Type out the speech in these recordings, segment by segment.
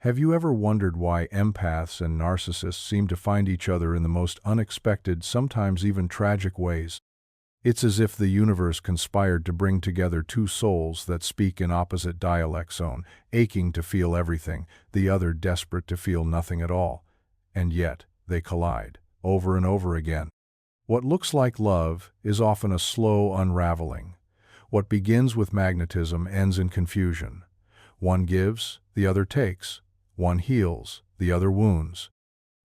Have you ever wondered why empaths and narcissists seem to find each other in the most unexpected, sometimes even tragic ways? It's as if the universe conspired to bring together two souls that speak in opposite dialects, one aching to feel everything, the other desperate to feel nothing at all. And yet, they collide, over and over again. What looks like love is often a slow unraveling. What begins with magnetism ends in confusion. One gives, the other takes. One heals, the other wounds.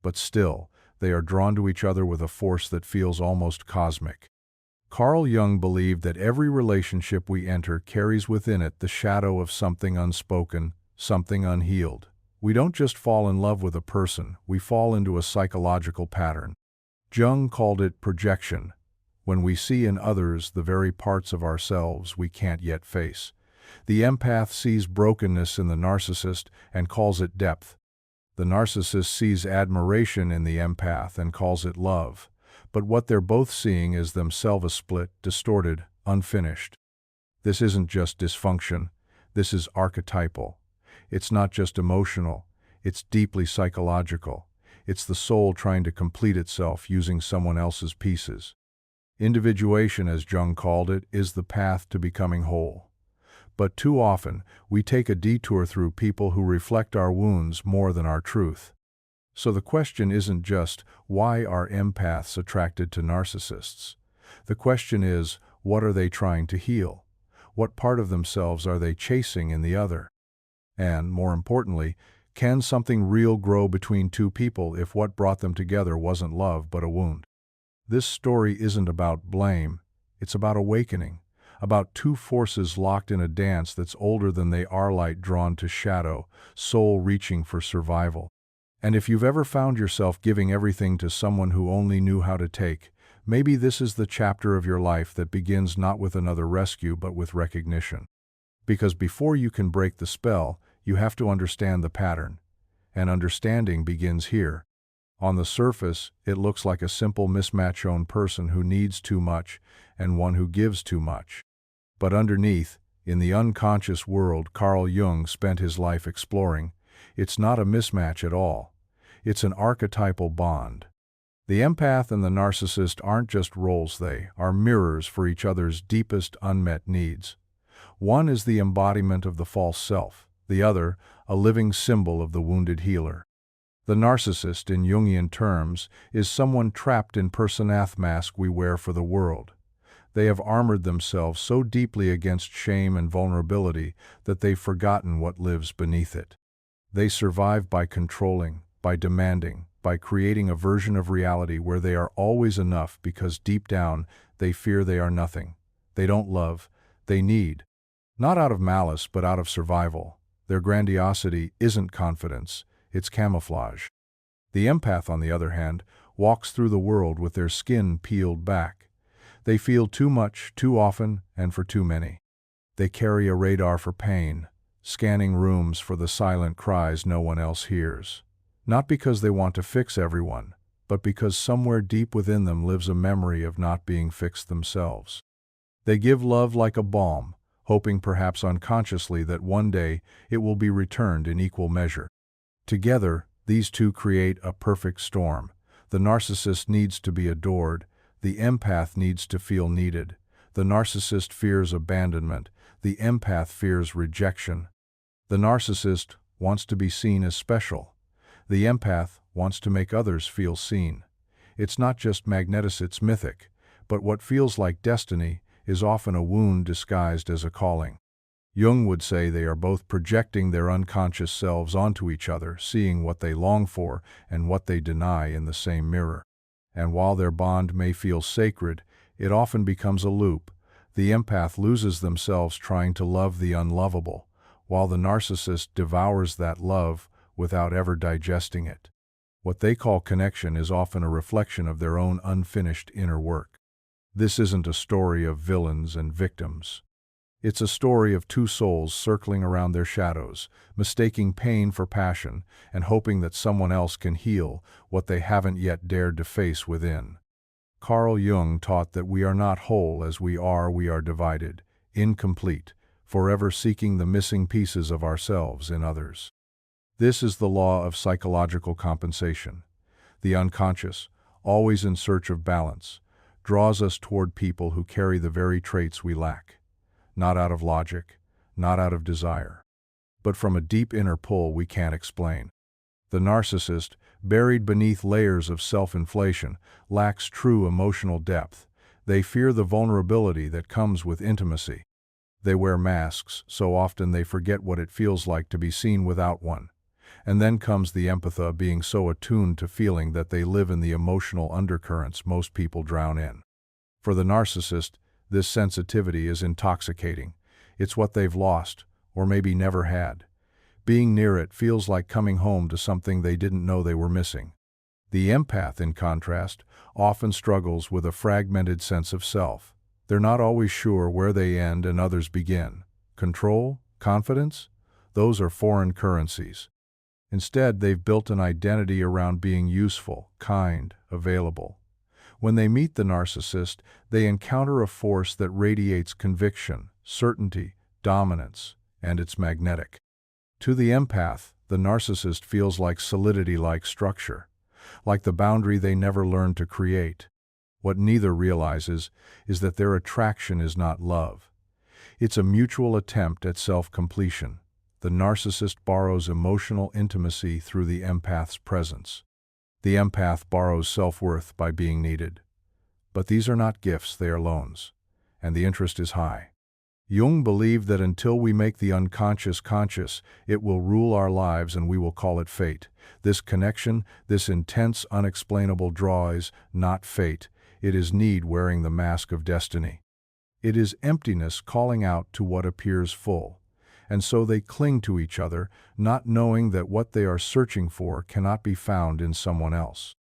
But still, they are drawn to each other with a force that feels almost cosmic. Carl Jung believed that every relationship we enter carries within it the shadow of something unspoken, something unhealed. We don't just fall in love with a person, we fall into a psychological pattern. Jung called it projection, when we see in others the very parts of ourselves we can't yet face. The empath sees brokenness in the narcissist and calls it depth. The narcissist sees admiration in the empath and calls it love. But what they're both seeing is themselves split, distorted, unfinished. This isn't just dysfunction, this is archetypal. It's not just emotional, it's deeply psychological. It's the soul trying to complete itself using someone else's pieces. Individuation, as Jung called it, is the path to becoming whole. But too often, we take a detour through people who reflect our wounds more than our truth. So the question isn't just, why are empaths attracted to narcissists? The question is, what are they trying to heal? What part of themselves are they chasing in the other? And, more importantly, can something real grow between two people if what brought them together wasn't love but a wound? This story isn't about blame, it's about awakening. About two forces locked in a dance that's older than they are, light drawn to shadow, soul reaching for survival. And if you've ever found yourself giving everything to someone who only knew how to take, maybe this is the chapter of your life that begins not with another rescue but with recognition. Because before you can break the spell, you have to understand the pattern. And understanding begins here. On the surface, it looks like a simple mismatch-own person who needs too much and one who gives too much. But underneath, in the unconscious world Carl Jung spent his life exploring, it's not a mismatch at all. It's an archetypal bond. The empath and the narcissist aren't just roles, they are mirrors for each other's deepest unmet needs. One is the embodiment of the false self, the other, a living symbol of the wounded healer. The narcissist, in Jungian terms, is someone trapped in personath mask we wear for the world. They have armored themselves so deeply against shame and vulnerability that they've forgotten what lives beneath it. They survive by controlling, by demanding, by creating a version of reality where they are always enough because deep down they fear they are nothing. They don't love, they need. Not out of malice but out of survival. Their grandiosity isn't confidence, it's camouflage. The empath, on the other hand, walks through the world with their skin peeled back. They feel too much, too often, and for too many. They carry a radar for pain, scanning rooms for the silent cries no one else hears. Not because they want to fix everyone, but because somewhere deep within them lives a memory of not being fixed themselves. They give love like a balm, hoping perhaps unconsciously that one day it will be returned in equal measure. Together, these two create a perfect storm. The narcissist needs to be adored, the empath needs to feel needed. The narcissist fears abandonment, the empath fears rejection. The narcissist wants to be seen as special. The empath wants to make others feel seen. It's not just magnetic, it's mythic, but what feels like destiny is often a wound disguised as a calling. Jung would say they are both projecting their unconscious selves onto each other, seeing what they long for and what they deny in the same mirror. And while their bond may feel sacred, it often becomes a loop. The empath loses themselves trying to love the unlovable, while the narcissist devours that love without ever digesting it. What they call connection is often a reflection of their own unfinished inner work. This isn't a story of villains and victims. It's a story of two souls circling around their shadows, mistaking pain for passion, and hoping that someone else can heal what they haven't yet dared to face within. Carl Jung taught that we are not whole as we are divided, incomplete, forever seeking the missing pieces of ourselves in others. This is the law of psychological compensation. The unconscious, always in search of balance, draws us toward people who carry the very traits we lack. Not out of logic, not out of desire, but from a deep inner pull we can't explain. The narcissist, buried beneath layers of self-inflation, lacks true emotional depth. They fear the vulnerability that comes with intimacy. They wear masks so often they forget what it feels like to be seen without one. And then comes the empathy, being so attuned to feeling that they live in the emotional undercurrents most people drown in. For the narcissist, this sensitivity is intoxicating. It's what they've lost, or maybe never had. Being near it feels like coming home to something they didn't know they were missing. The empath, in contrast, often struggles with a fragmented sense of self. They're not always sure where they end and others begin. Control? Confidence? Those are foreign currencies. Instead, they've built an identity around being useful, kind, available. When they meet the narcissist, they encounter a force that radiates conviction, certainty, dominance, and it's magnetic. To the empath, the narcissist feels like solidity-like structure, like the boundary they never learned to create. What neither realizes is that their attraction is not love. It's a mutual attempt at self-completion. The narcissist borrows emotional intimacy through the empath's presence. The empath borrows self-worth by being needed. But these are not gifts, they are loans, and the interest is high. Jung believed that until we make the unconscious conscious, it will rule our lives and we will call it fate. This connection, this intense, unexplainable draw is not fate. It is need wearing the mask of destiny. It is emptiness calling out to what appears full. And so they cling to each other, not knowing that what they are searching for cannot be found in someone else.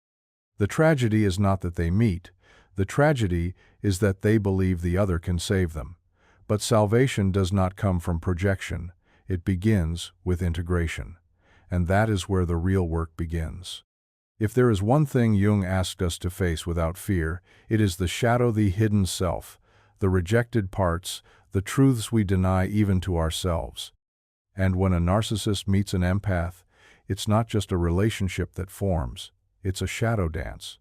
The tragedy is not that they meet. The tragedy is that they believe the other can save them. But salvation does not come from projection. It begins with integration. And that is where the real work begins. If there is one thing Jung asked us to face without fear, it is the shadow, the hidden self, the rejected parts, the truths we deny even to ourselves. And when a narcissist meets an empath, it's not just a relationship that forms, it's a shadow dance,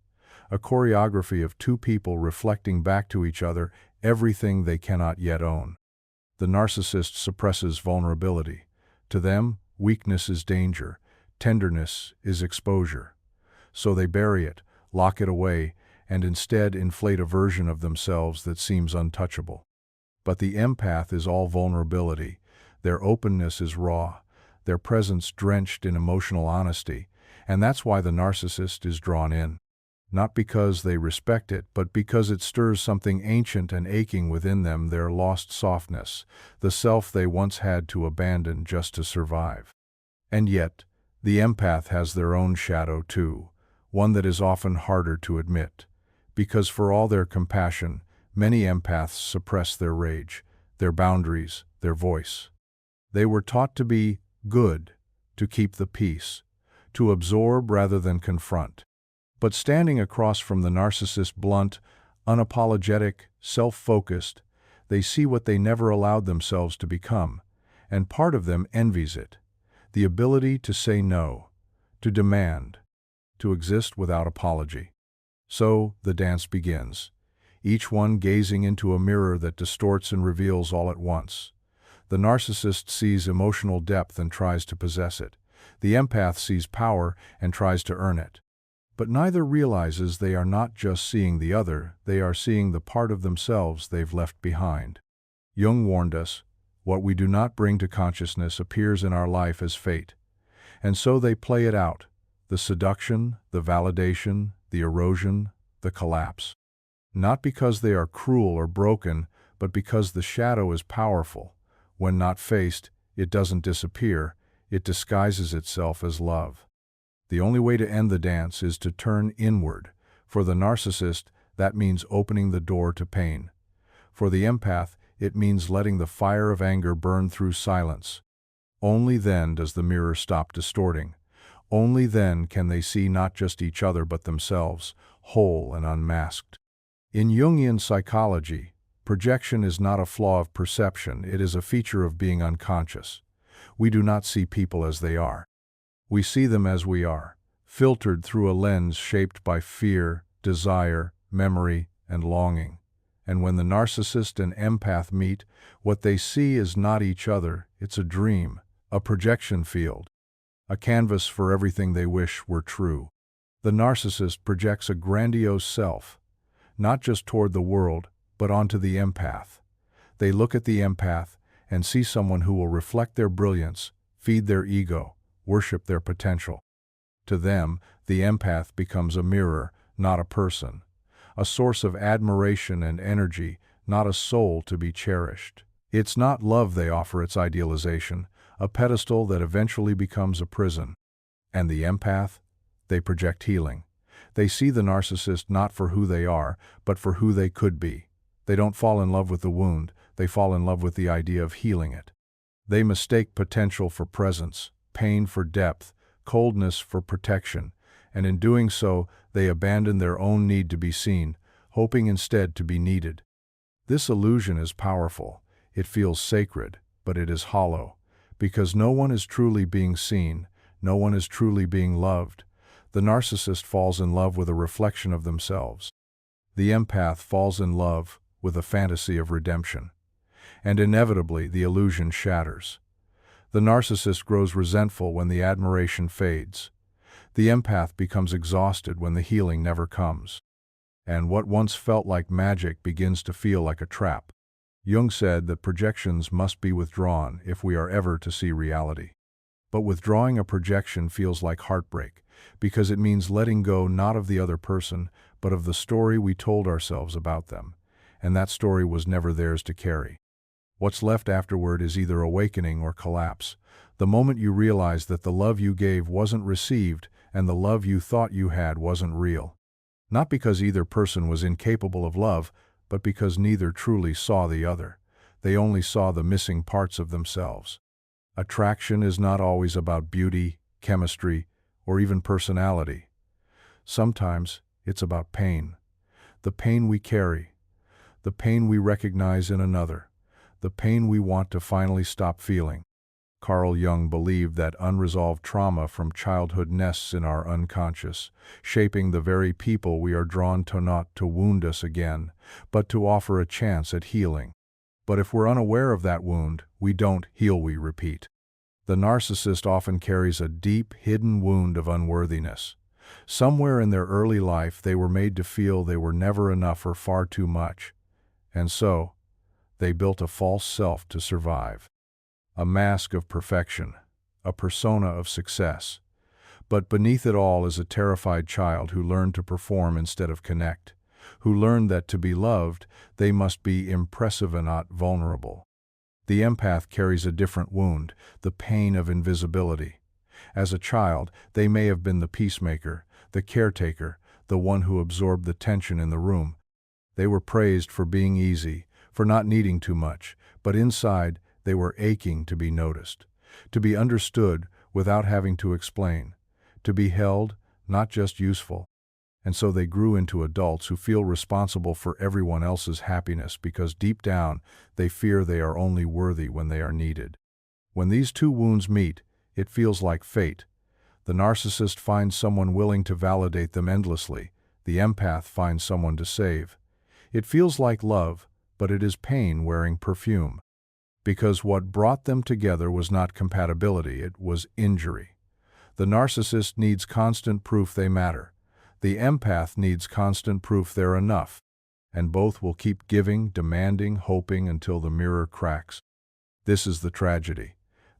a choreography of two people reflecting back to each other everything they cannot yet own. The narcissist suppresses vulnerability. To them, weakness is danger, tenderness is exposure. So they bury it, lock it away, and instead inflate a version of themselves that seems untouchable. But the empath is all vulnerability. Their openness is raw, their presence drenched in emotional honesty, and that's why the narcissist is drawn in. Not because they respect it, but because it stirs something ancient and aching within them, their lost softness, the self they once had to abandon just to survive. And yet, the empath has their own shadow too, one that is often harder to admit. Because for all their compassion, many empaths suppress their rage, their boundaries, their voice. They were taught to be good, to keep the peace, to absorb rather than confront. But standing across from the narcissist, blunt, unapologetic, self-focused, they see what they never allowed themselves to become, and part of them envies it. The ability to say no, to demand, to exist without apology. So the dance begins, each one gazing into a mirror that distorts and reveals all at once. The narcissist sees emotional depth and tries to possess it. The empath sees power and tries to earn it. But neither realizes they are not just seeing the other, they are seeing the part of themselves they've left behind. Jung warned us, what we do not bring to consciousness appears in our life as fate. And so they play it out, the seduction, the validation, the erosion, the collapse. Not because they are cruel or broken, but because the shadow is powerful. When not faced, it doesn't disappear, it disguises itself as love. The only way to end the dance is to turn inward. For the narcissist, that means opening the door to pain. For the empath, it means letting the fire of anger burn through silence. Only then does the mirror stop distorting. Only then can they see not just each other but themselves, whole and unmasked. In Jungian psychology, projection is not a flaw of perception, it is a feature of being unconscious. We do not see people as they are. We see them as we are, filtered through a lens shaped by fear, desire, memory, and longing. And when the narcissist and empath meet, what they see is not each other, it's a dream, a projection field, a canvas for everything they wish were true. The narcissist projects a grandiose self, not just toward the world, but onto the empath. They look at the empath and see someone who will reflect their brilliance, feed their ego, worship their potential. To them, the empath becomes a mirror, not a person, a source of admiration and energy, not a soul to be cherished. It's not love they offer, it's idealization, a pedestal that eventually becomes a prison. And the empath? They project healing. They see the narcissist not for who they are, but for who they could be. They don't fall in love with the wound, they fall in love with the idea of healing it. They mistake potential for presence, pain for depth, coldness for protection, and in doing so, they abandon their own need to be seen, hoping instead to be needed. This illusion is powerful. It feels sacred, but it is hollow, because no one is truly being seen, no one is truly being loved. The narcissist falls in love with a reflection of themselves. The empath falls in love with a fantasy of redemption. And inevitably, the illusion shatters. The narcissist grows resentful when the admiration fades. The empath becomes exhausted when the healing never comes. And what once felt like magic begins to feel like a trap. Jung said that projections must be withdrawn if we are ever to see reality. But withdrawing a projection feels like heartbreak, because it means letting go not of the other person, but of the story we told ourselves about them, and that story was never theirs to carry. What's left afterward is either awakening or collapse, the moment you realize that the love you gave wasn't received and the love you thought you had wasn't real. Not because either person was incapable of love, but because neither truly saw the other. They only saw the missing parts of themselves. Attraction is not always about beauty, chemistry, or even personality. Sometimes it's about pain. The pain we carry, the pain we recognize in another, the pain we want to finally stop feeling. Carl Jung believed that unresolved trauma from childhood nests in our unconscious, shaping the very people we are drawn to, not to wound us again, but to offer a chance at healing. But if we're unaware of that wound, we don't heal, we repeat. The narcissist often carries a deep, hidden wound of unworthiness. Somewhere in their early life they were made to feel they were never enough or far too much. And so, they built a false self to survive. A mask of perfection, a persona of success. But beneath it all is a terrified child who learned to perform instead of connect, who learned that to be loved, they must be impressive and not vulnerable. The empath carries a different wound, the pain of invisibility. As a child, they may have been the peacemaker, the caretaker, the one who absorbed the tension in the room. They were praised for being easy, for not needing too much, but inside, they were aching to be noticed, to be understood without having to explain, to be held, not just useful. And so they grew into adults who feel responsible for everyone else's happiness because deep down they fear they are only worthy when they are needed. When these two wounds meet, it feels like fate. The narcissist finds someone willing to validate them endlessly. The empath finds someone to save. It feels like love, but it is pain wearing perfume. Because what brought them together was not compatibility, it was injury. The narcissist needs constant proof they matter. The empath needs constant proof they're enough. And both will keep giving, demanding, hoping until the mirror cracks. This is the tragedy.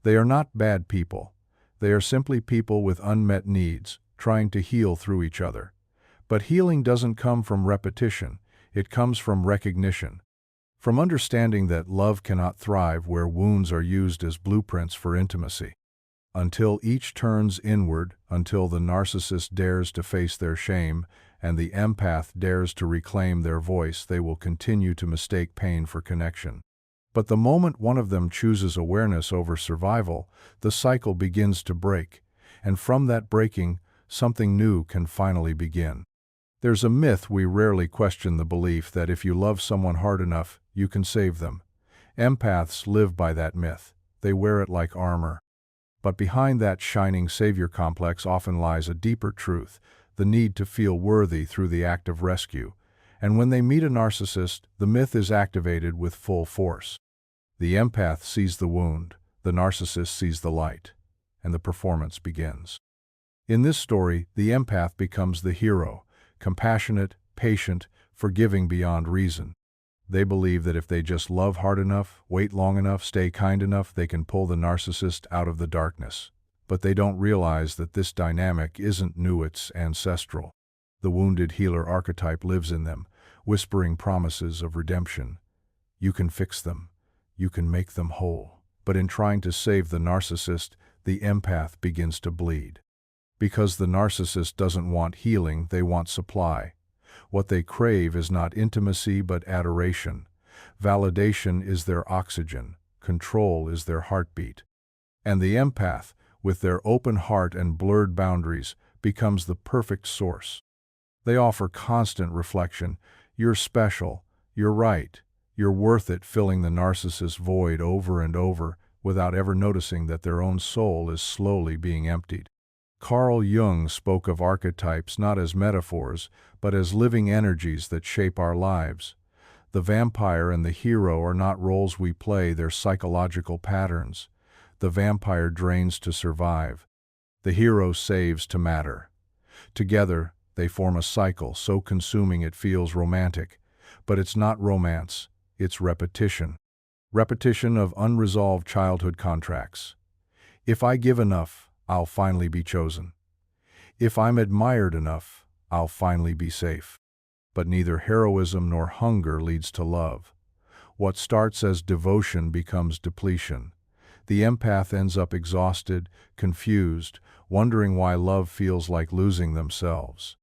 They are not bad people. They are simply people with unmet needs, trying to heal through each other. But healing doesn't come from repetition. It comes from recognition. From understanding that love cannot thrive where wounds are used as blueprints for intimacy. Until each turns inward, until the narcissist dares to face their shame, and the empath dares to reclaim their voice, they will continue to mistake pain for connection. But the moment one of them chooses awareness over survival, the cycle begins to break, and from that breaking, something new can finally begin. There's a myth we rarely question, the belief that if you love someone hard enough, you can save them. Empaths live by that myth. They wear it like armor. But behind that shining savior complex often lies a deeper truth, the need to feel worthy through the act of rescue. And when they meet a narcissist, the myth is activated with full force. The empath sees the wound, the narcissist sees the light, and the performance begins. In this story, the empath becomes the hero, compassionate, patient, forgiving beyond reason. They believe that if they just love hard enough, wait long enough, stay kind enough, they can pull the narcissist out of the darkness. But they don't realize that this dynamic isn't new, it's ancestral. The wounded healer archetype lives in them, whispering promises of redemption. You can fix them. You can make them whole. But in trying to save the narcissist, the empath begins to bleed. Because the narcissist doesn't want healing, they want supply. What they crave is not intimacy but adoration. Validation is their oxygen. Control is their heartbeat. And the empath, with their open heart and blurred boundaries, becomes the perfect source. They offer constant reflection. You're special. You're right. You're worth it, filling the narcissist's void over and over without ever noticing that their own soul is slowly being emptied. Carl Jung spoke of archetypes not as metaphors, but as living energies that shape our lives. The vampire and the hero are not roles we play, they're psychological patterns. The vampire drains to survive. The hero saves to matter. Together, they form a cycle so consuming it feels romantic. But it's not romance, it's repetition. Repetition of unresolved childhood contracts. If I give enough, I'll finally be chosen. If I'm admired enough, I'll finally be safe. But neither heroism nor hunger leads to love. What starts as devotion becomes depletion. The empath ends up exhausted, confused, wondering why love feels like losing themselves.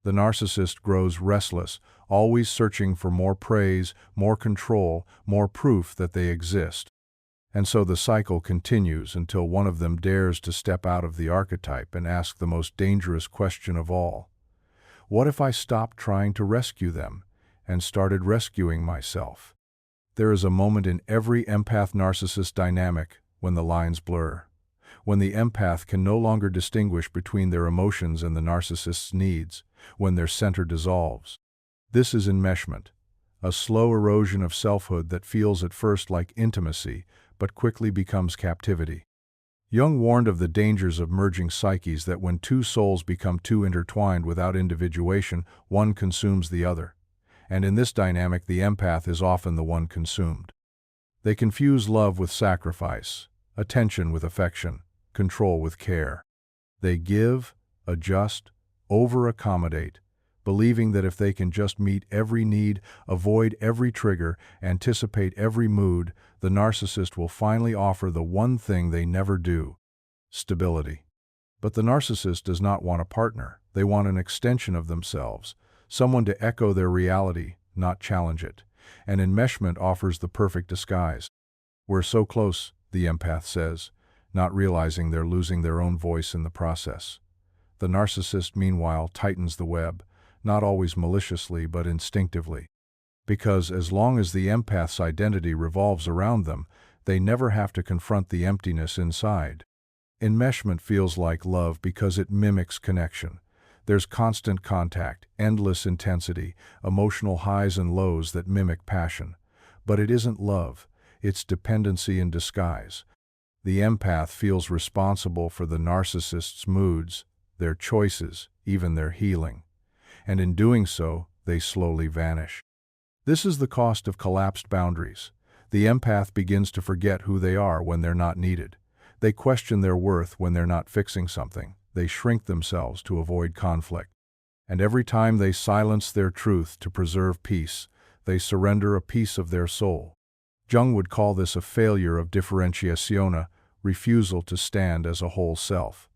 The narcissist grows restless, always searching for more praise, more control, more proof that they exist. And so the cycle continues until one of them dares to step out of the archetype and ask the most dangerous question of all. What if I stopped trying to rescue them and started rescuing myself? There is a moment in every empath-narcissist dynamic when the lines blur, when the empath can no longer distinguish between their emotions and the narcissist's needs, when their center dissolves. This is enmeshment, a slow erosion of selfhood that feels at first like intimacy, but quickly becomes captivity. Jung warned of the dangers of merging psyches, that when two souls become too intertwined without individuation, one consumes the other. And in this dynamic, the empath is often the one consumed. They confuse love with sacrifice, attention with affection, control with care. They give, adjust, over-accommodate, believing that if they can just meet every need, avoid every trigger, anticipate every mood, the narcissist will finally offer the one thing they never do: stability. But the narcissist does not want a partner. They want an extension of themselves, someone to echo their reality, not challenge it. And enmeshment offers the perfect disguise. We're so close, the empath says, not realizing they're losing their own voice in the process. The narcissist, meanwhile, tightens the web, not always maliciously but instinctively. Because as long as the empath's identity revolves around them, they never have to confront the emptiness inside. Enmeshment feels like love because it mimics connection. There's constant contact, endless intensity, emotional highs and lows that mimic passion. But it isn't love, it's dependency in disguise. The empath feels responsible for the narcissist's moods, their choices, even their healing. And in doing so, they slowly vanish. This is the cost of collapsed boundaries. The empath begins to forget who they are when they're not needed. They question their worth when they're not fixing something. They shrink themselves to avoid conflict. And every time they silence their truth to preserve peace, they surrender a piece of their soul. Jung would call this a failure of differentiazione, refusal to stand as a whole self.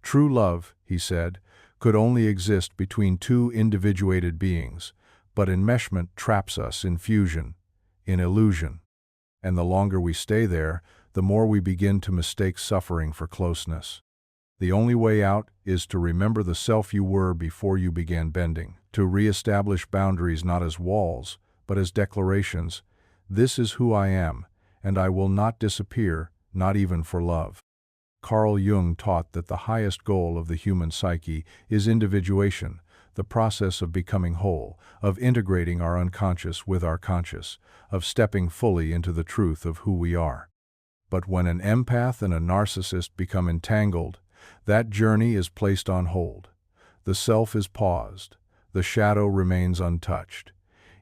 True love, he said, could only exist between two individuated beings, but enmeshment traps us in fusion, in illusion. And the longer we stay there, the more we begin to mistake suffering for closeness. The only way out is to remember the self you were before you began bending, to reestablish boundaries not as walls, but as declarations. This is who I am, and I will not disappear, not even for love. Carl Jung taught that the highest goal of the human psyche is individuation, the process of becoming whole, of integrating our unconscious with our conscious, of stepping fully into the truth of who we are. But when an empath and a narcissist become entangled, that journey is placed on hold. The self is paused. The shadow remains untouched.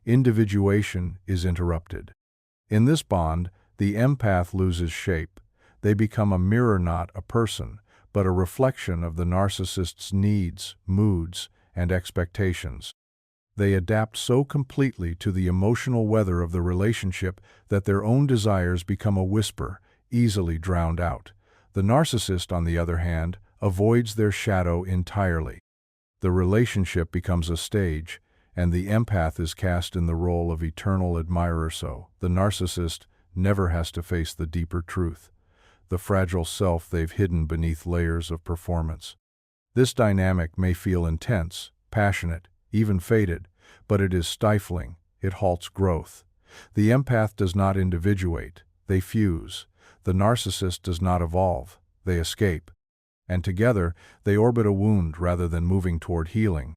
Individuation is interrupted. In this bond, the empath loses shape. They become a mirror, not a person, but a reflection of the narcissist's needs, moods, and expectations. They adapt so completely to the emotional weather of the relationship that their own desires become a whisper, easily drowned out. The narcissist, on the other hand, avoids their shadow entirely. The relationship becomes a stage, and the empath is cast in the role of eternal admirer. So the narcissist never has to face the deeper truth, the fragile self they've hidden beneath layers of performance. This dynamic may feel intense, passionate, even fated, but it is stifling. It halts growth. The empath does not individuate, they fuse. The narcissist does not evolve, they escape. And together, they orbit a wound rather than moving toward healing.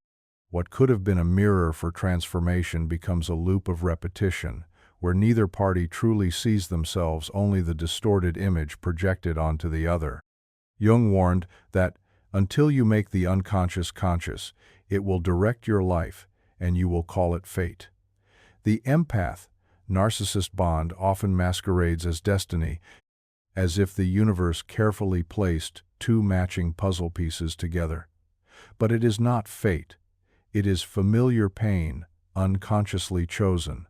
What could have been a mirror for transformation becomes a loop of repetition, where neither party truly sees themselves, only the distorted image projected onto the other. Jung warned that, until you make the unconscious conscious, it will direct your life, and you will call it fate. The empath-narcissist bond often masquerades as destiny, as if the universe carefully placed two matching puzzle pieces together. But it is not fate. It is familiar pain, unconsciously chosen.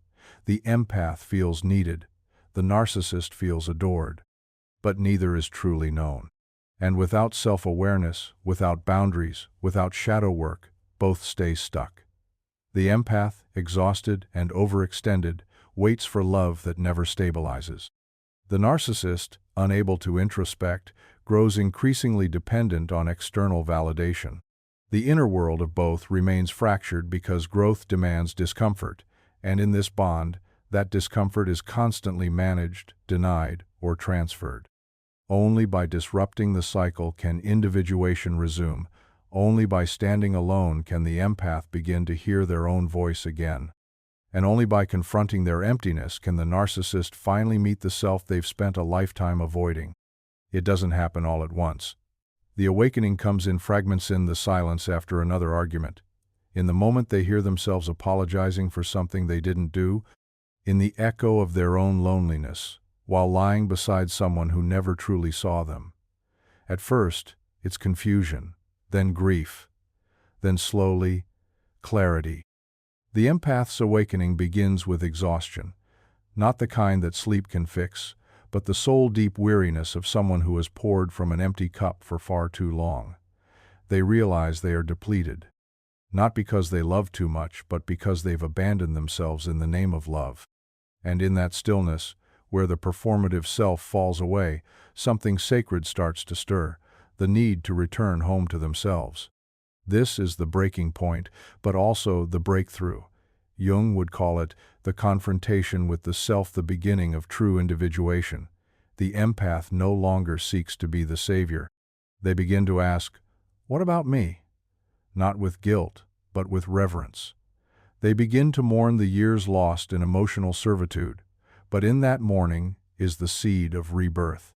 The empath feels needed. The narcissist feels adored. But neither is truly known. And without self-awareness, without boundaries, without shadow work, both stay stuck. The empath, exhausted and overextended, waits for love that never stabilizes. The narcissist, unable to introspect, grows increasingly dependent on external validation. The inner world of both remains fractured because growth demands discomfort, and in this bond, that discomfort is constantly managed, denied, or transferred. Only by disrupting the cycle can individuation resume. Only by standing alone can the empath begin to hear their own voice again. And only by confronting their emptiness can the narcissist finally meet the self they've spent a lifetime avoiding. It doesn't happen all at once. The awakening comes in fragments, in the silence after another argument, in the moment they hear themselves apologizing for something they didn't do, in the echo of their own loneliness, while lying beside someone who never truly saw them. At first, it's confusion, then grief, then slowly, clarity. The empath's awakening begins with exhaustion, not the kind that sleep can fix, but the soul-deep weariness of someone who has poured from an empty cup for far too long. They realize they are depleted, not because they love too much, but because they've abandoned themselves in the name of love. And in that stillness, where the performative self falls away, something sacred starts to stir, the need to return home to themselves. This is the breaking point, but also the breakthrough. Jung would call it the confrontation with the self, the beginning of true individuation. The empath no longer seeks to be the savior. They begin to ask, "What about me?" Not with guilt, but with reverence. They begin to mourn the years lost in emotional servitude, but in that mourning is the seed of rebirth.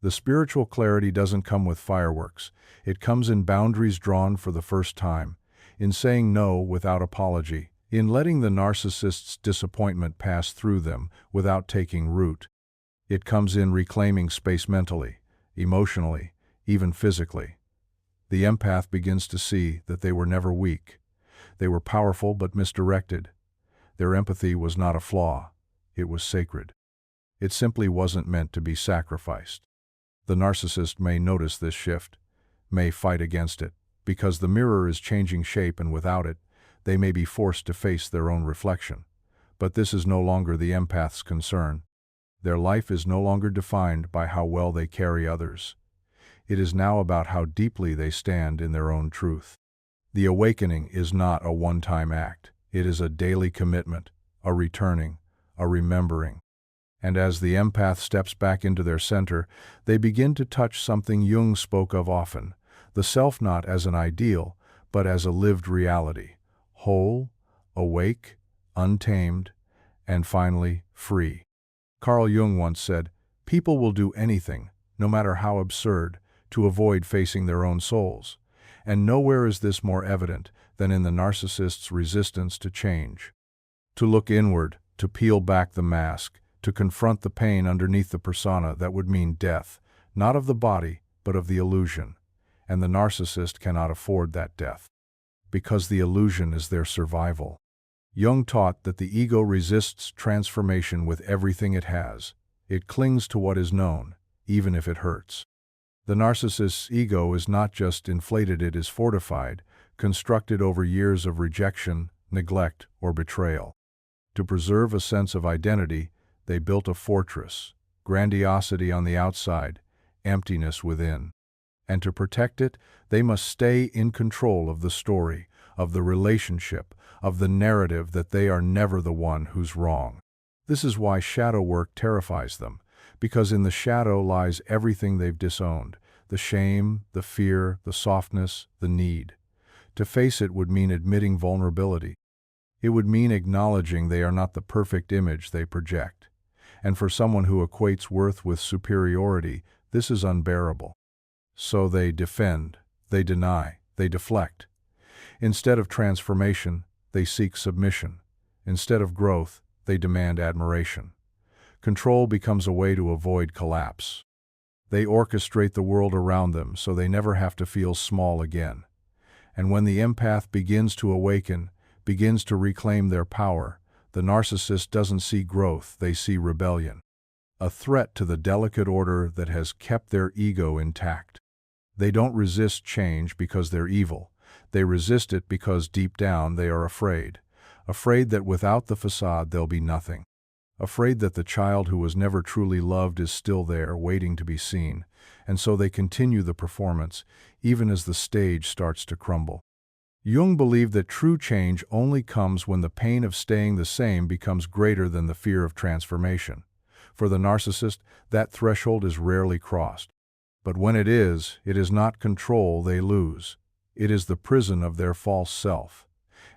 The spiritual clarity doesn't come with fireworks. It comes in boundaries drawn for the first time, in saying no without apology, in letting the narcissist's disappointment pass through them without taking root. It comes in reclaiming space mentally, emotionally, even physically. The empath begins to see that they were never weak. They were powerful but misdirected. Their empathy was not a flaw. It was sacred. It simply wasn't meant to be sacrificed. The narcissist may notice this shift, may fight against it, because the mirror is changing shape, and without it, they may be forced to face their own reflection. But this is no longer the empath's concern. Their life is no longer defined by how well they carry others. It is now about how deeply they stand in their own truth. The awakening is not a one-time act. It is a daily commitment, a returning, a remembering. And as the empath steps back into their center, they begin to touch something Jung spoke of often, the self not as an ideal, but as a lived reality, whole, awake, untamed, and finally, free. Carl Jung once said, "People will do anything, no matter how absurd, to avoid facing their own souls." And nowhere is this more evident than in the narcissist's resistance to change. To look inward, to peel back the mask, to confront the pain underneath the persona that would mean death, not of the body, but of the illusion. And the narcissist cannot afford that death, because the illusion is their survival. Jung taught that the ego resists transformation with everything it has. It clings to what is known, even if it hurts. The narcissist's ego is not just inflated, it is fortified, constructed over years of rejection, neglect, or betrayal. To preserve a sense of identity, they built a fortress, grandiosity on the outside, emptiness within. And to protect it, they must stay in control of the story, of the relationship, of the narrative that they are never the one who's wrong. This is why shadow work terrifies them, because in the shadow lies everything they've disowned, the shame, the fear, the softness, the need. To face it would mean admitting vulnerability. It would mean acknowledging they are not the perfect image they project. And for someone who equates worth with superiority, this is unbearable. So they defend, they deny, they deflect. Instead of transformation, they seek submission. Instead of growth, they demand admiration. Control becomes a way to avoid collapse. They orchestrate the world around them so they never have to feel small again. And when the empath begins to awaken, begins to reclaim their power, the narcissist doesn't see growth, they see rebellion. A threat to the delicate order that has kept their ego intact. They don't resist change because they're evil. They resist it because deep down they are afraid. Afraid that without the facade they'll be nothing. Afraid that the child who was never truly loved is still there, waiting to be seen. And so they continue the performance, even as the stage starts to crumble. Jung believed that true change only comes when the pain of staying the same becomes greater than the fear of transformation. For the narcissist, that threshold is rarely crossed. But when it is not control they lose. It is the prison of their false self.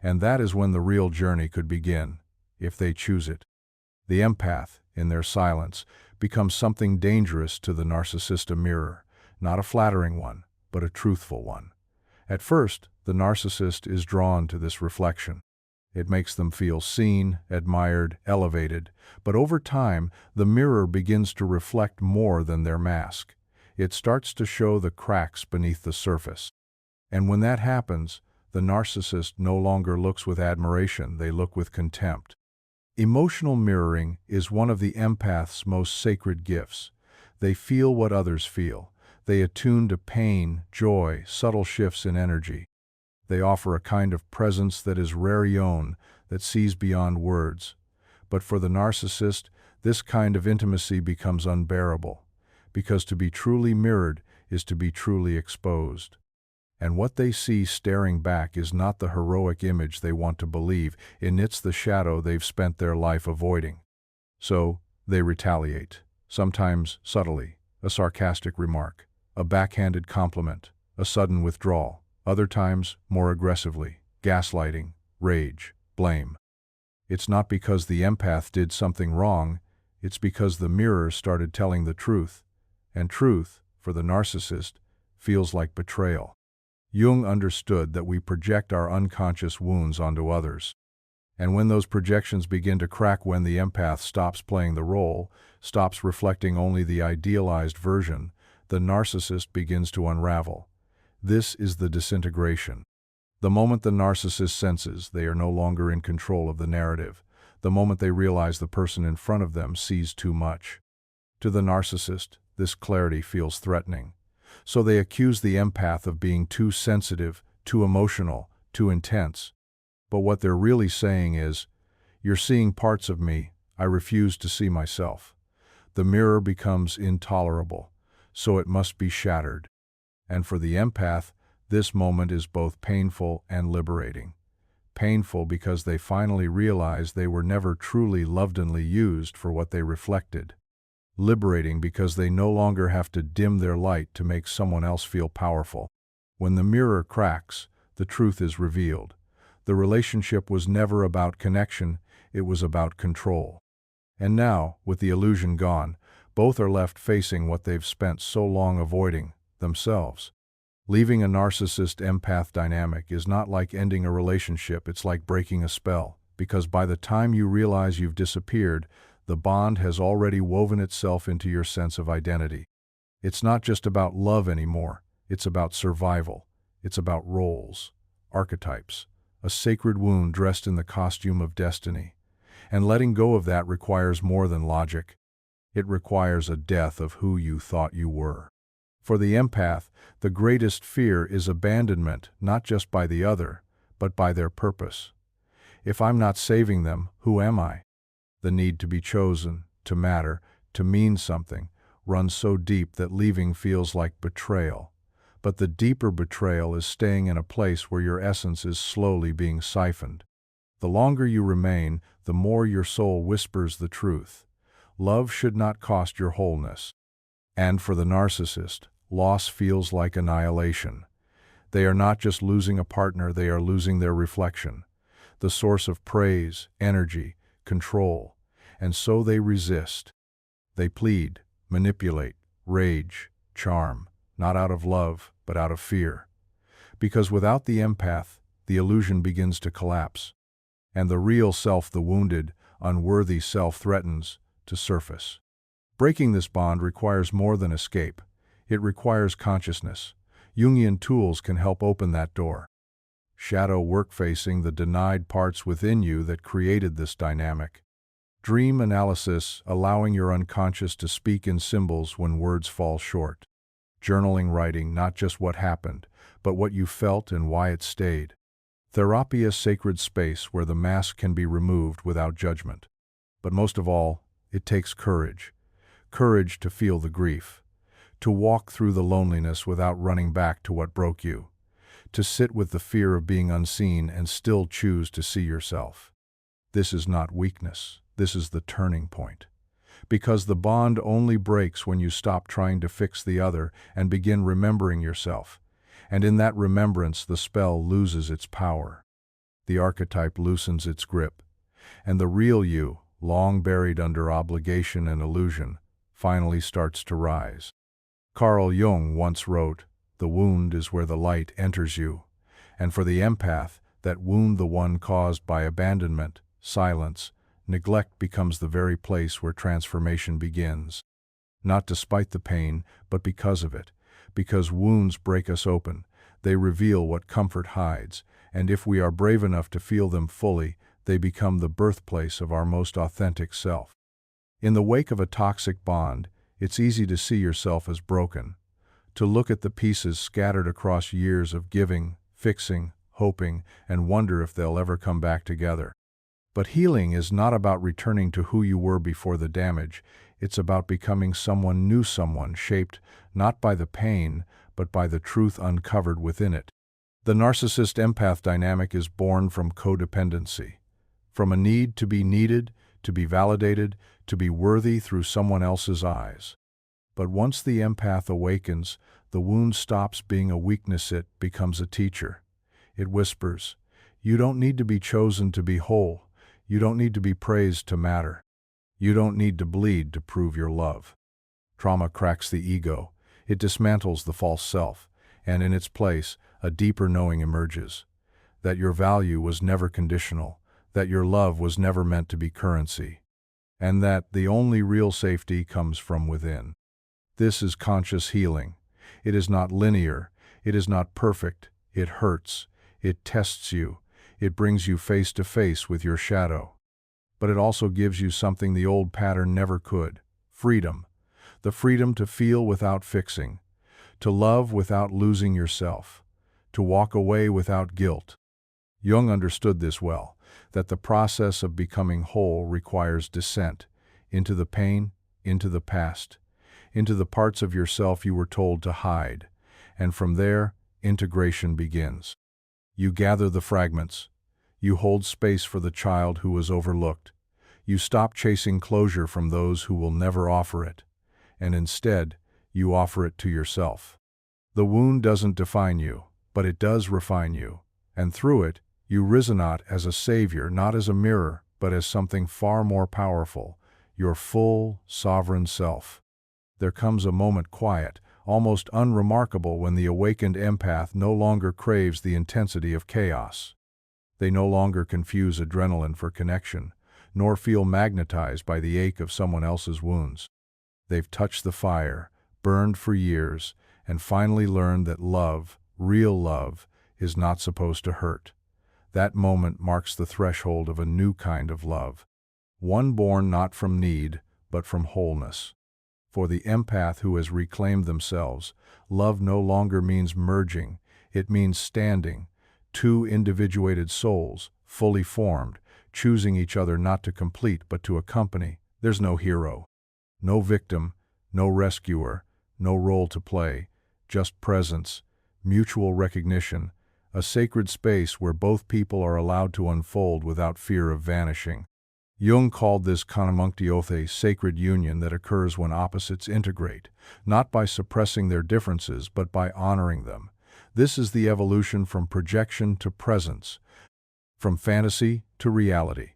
And that is when the real journey could begin, if they choose it. The empath, in their silence, becomes something dangerous to the narcissist, a mirror, not a flattering one, but a truthful one. At first, the narcissist is drawn to this reflection. It makes them feel seen, admired, elevated, but over time, the mirror begins to reflect more than their mask. It starts to show the cracks beneath the surface. And when that happens, the narcissist no longer looks with admiration, they look with contempt. Emotional mirroring is one of the empath's most sacred gifts. They feel what others feel. They attune to pain, joy, subtle shifts in energy. They offer a kind of presence that is rare, that sees beyond words. But for the narcissist, this kind of intimacy becomes unbearable, because to be truly mirrored is to be truly exposed. And what they see staring back is not the heroic image they want to believe, it's the shadow they've spent their life avoiding. So, they retaliate, sometimes subtly, a sarcastic remark, a backhanded compliment, a sudden withdrawal, other times more aggressively, gaslighting, rage, blame. It's not because the empath did something wrong, it's because the mirror started telling the truth, and truth, for the narcissist, feels like betrayal. Jung understood that we project our unconscious wounds onto others. And when those projections begin to crack, when the empath stops playing the role, stops reflecting only the idealized version, the narcissist begins to unravel. This is the disintegration. The moment the narcissist senses they are no longer in control of the narrative, the moment they realize the person in front of them sees too much. To the narcissist, this clarity feels threatening. So they accuse the empath of being too sensitive, too emotional, too intense. But what they're really saying is, "You're seeing parts of me, I refuse to see myself." The mirror becomes intolerable, so it must be shattered. And for the empath, this moment is both painful and liberating. painful because they finally realize they were never truly lovingly used for what they reflected. Liberating because they no longer have to dim their light to make someone else feel powerful. When the mirror cracks, the truth is revealed. The relationship was never about connection, it was about control. And now, with the illusion gone, both are left facing what they've spent so long avoiding, themselves. Leaving a narcissist-empath dynamic is not like ending a relationship, it's like breaking a spell, because by the time you realize you've disappeared, the bond has already woven itself into your sense of identity. It's not just about love anymore, it's about survival, it's about roles, archetypes, a sacred wound dressed in the costume of destiny. And letting go of that requires more than logic. It requires a death of who you thought you were. For the empath, the greatest fear is abandonment, not just by the other, but by their purpose. If I'm not saving them, who am I? The need to be chosen, to matter, to mean something, runs so deep that leaving feels like betrayal. But the deeper betrayal is staying in a place where your essence is slowly being siphoned. The longer you remain, the more your soul whispers the truth. Love should not cost your wholeness. And for the narcissist, loss feels like annihilation. They are not just losing a partner, they are losing their reflection, the source of praise, energy, control. And so they resist. They plead, manipulate, rage, charm, not out of love, but out of fear. Because without the empath, the illusion begins to collapse. And the real self, the wounded, unworthy self, threatens to surface. Breaking this bond requires more than escape. It requires consciousness. Jungian tools can help open that door. Shadow work facing the denied parts within you that created this dynamic. Dream analysis, allowing your unconscious to speak in symbols when words fall short. Journaling, writing not just what happened, but what you felt and why it stayed. Therapy, a sacred space where the mask can be removed without judgment. But most of all, it takes courage. Courage to feel the grief. To walk through the loneliness without running back to what broke you. To sit with the fear of being unseen and still choose to see yourself. This is not weakness. This is the turning point. Because the bond only breaks when you stop trying to fix the other and begin remembering yourself. And in that remembrance, the spell loses its power. The archetype loosens its grip. And the real you, long buried under obligation and illusion, finally starts to rise. Carl Jung once wrote, "The wound is where the light enters you." And for the empath, that wound, the one caused by abandonment, silence, neglect, becomes the very place where transformation begins. Not despite the pain, but because of it. Because wounds break us open, they reveal what comfort hides, and if we are brave enough to feel them fully, they become the birthplace of our most authentic self. In the wake of a toxic bond, it's easy to see yourself as broken, to look at the pieces scattered across years of giving, fixing, hoping, and wonder if they'll ever come back together. But healing is not about returning to who you were before the damage. It's about becoming someone new, someone shaped not by the pain, but by the truth uncovered within it. The narcissist-empath dynamic is born from codependency, from a need to be needed, to be validated, to be worthy through someone else's eyes. But once the empath awakens, the wound stops being a weakness, it becomes a teacher. It whispers, "You don't need to be chosen to be whole. You don't need to be praised to matter. You don't need to bleed to prove your love." Trauma cracks the ego. It dismantles the false self, and in its place, a deeper knowing emerges. That your value was never conditional, that your love was never meant to be currency, and that the only real safety comes from within. This is conscious healing. It is not linear. It is not perfect. It hurts. It tests you. It brings you face to face with your shadow. But it also gives you something the old pattern never could: freedom. The freedom to feel without fixing, to love without losing yourself, to walk away without guilt. Jung understood this well, that the process of becoming whole requires descent into the pain, into the past, into the parts of yourself you were told to hide, and from there, integration begins. You gather the fragments. You hold space for the child who was overlooked. You stop chasing closure from those who will never offer it, and instead, you offer it to yourself. The wound doesn't define you, but it does refine you, and through it, you resonate as a savior, not as a mirror, but as something far more powerful, your full, sovereign self. There comes a moment quiet, almost unremarkable, when the awakened empath no longer craves the intensity of chaos. They no longer confuse adrenaline for connection, nor feel magnetized by the ache of someone else's wounds. They've touched the fire, burned for years, and finally learned that love, real love, is not supposed to hurt. That moment marks the threshold of a new kind of love, one born not from need, but from wholeness. For the empath who has reclaimed themselves, love no longer means merging, it means standing, two individuated souls, fully formed, choosing each other not to complete but to accompany. There's no hero, no victim, no rescuer, no role to play, just presence, mutual recognition, a sacred space where both people are allowed to unfold without fear of vanishing. Jung called this konumunctioth, sacred union that occurs when opposites integrate, not by suppressing their differences but by honoring them. This is the evolution from projection to presence, from fantasy to reality.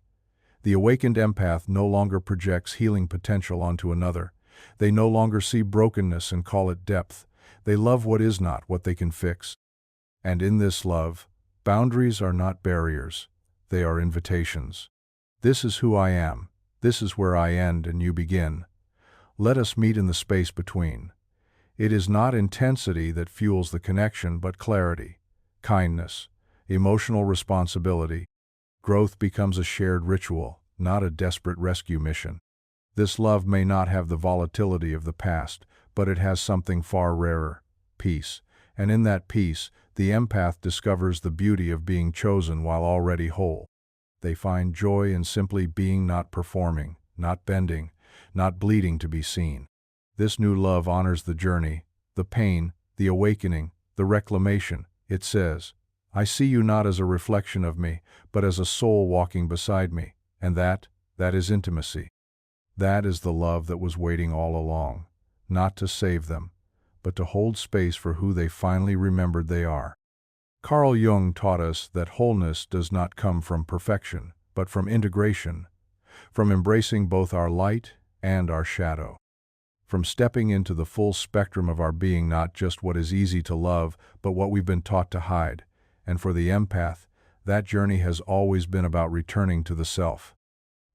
The awakened empath no longer projects healing potential onto another. They no longer see brokenness and call it depth. They love what is not, what they can fix. And in this love, boundaries are not barriers. They are invitations. This is who I am. This is where I end and you begin. Let us meet in the space between. It is not intensity that fuels the connection, but clarity, kindness, emotional responsibility. Growth becomes a shared ritual, not a desperate rescue mission. This love may not have the volatility of the past, but it has something far rarer, peace. And in that peace, the empath discovers the beauty of being chosen while already whole. They find joy in simply being, not performing, not bending, not bleeding to be seen. This new love honors the journey, the pain, the awakening, the reclamation. It says, I see you not as a reflection of me, but as a soul walking beside me. And that is intimacy. That is the love that was waiting all along, not to save them, but to hold space for who they finally remembered they are. Carl Jung taught us that wholeness does not come from perfection, but from integration, from embracing both our light and our shadow, from stepping into the full spectrum of our being, not just what is easy to love, but what we've been taught to hide. And for the empath, that journey has always been about returning to the self,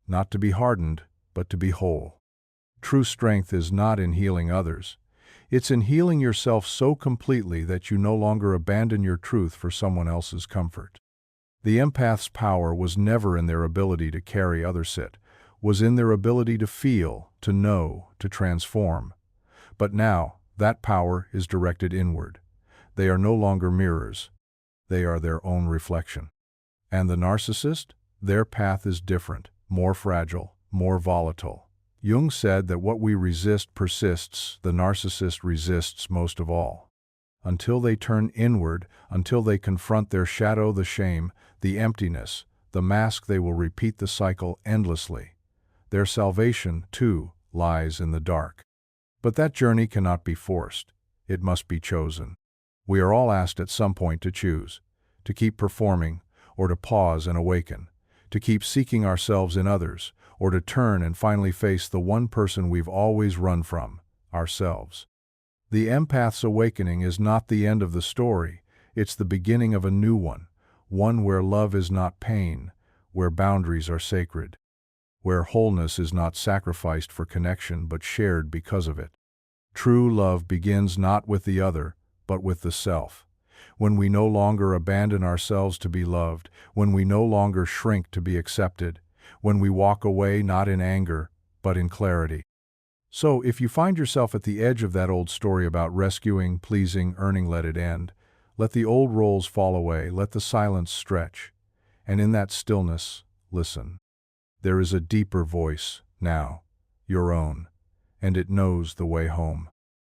not to be hardened, but to be whole. True strength is not in healing others. It's in healing yourself so completely that you no longer abandon your truth for someone else's comfort. The empath's power was never in their ability to carry others, it was in their ability to feel, to know, to transform. But now, that power is directed inward. They are no longer mirrors. They are their own reflection. And the narcissist? Their path is different, more fragile, more volatile. Jung said that what we resist persists, the narcissist resists most of all. Until they turn inward, until they confront their shadow, the shame, the emptiness, the mask, they will repeat the cycle endlessly. Their salvation, too, lies in the dark. But that journey cannot be forced. It must be chosen. We are all asked at some point to choose, to keep performing, or to pause and awaken, to keep seeking ourselves in others, or to turn and finally face the one person we've always run from, ourselves. The empath's awakening is not the end of the story, it's the beginning of a new one where love is not pain, where boundaries are sacred, where wholeness is not sacrificed for connection but shared because of it. True love begins not with the other, but with the self. When we no longer abandon ourselves to be loved, when we no longer shrink to be accepted, when we walk away not in anger, but in clarity. So, if you find yourself at the edge of that old story about rescuing, pleasing, earning, let it end. Let the old roles fall away, let the silence stretch. And in that stillness, listen. There is a deeper voice, now, your own, and it knows the way home.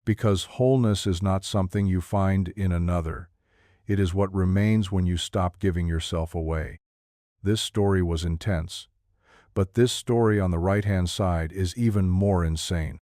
Because wholeness is not something you find in another. It is what remains when you stop giving yourself away. This story was intense. But this story on the right-hand side is even more insane.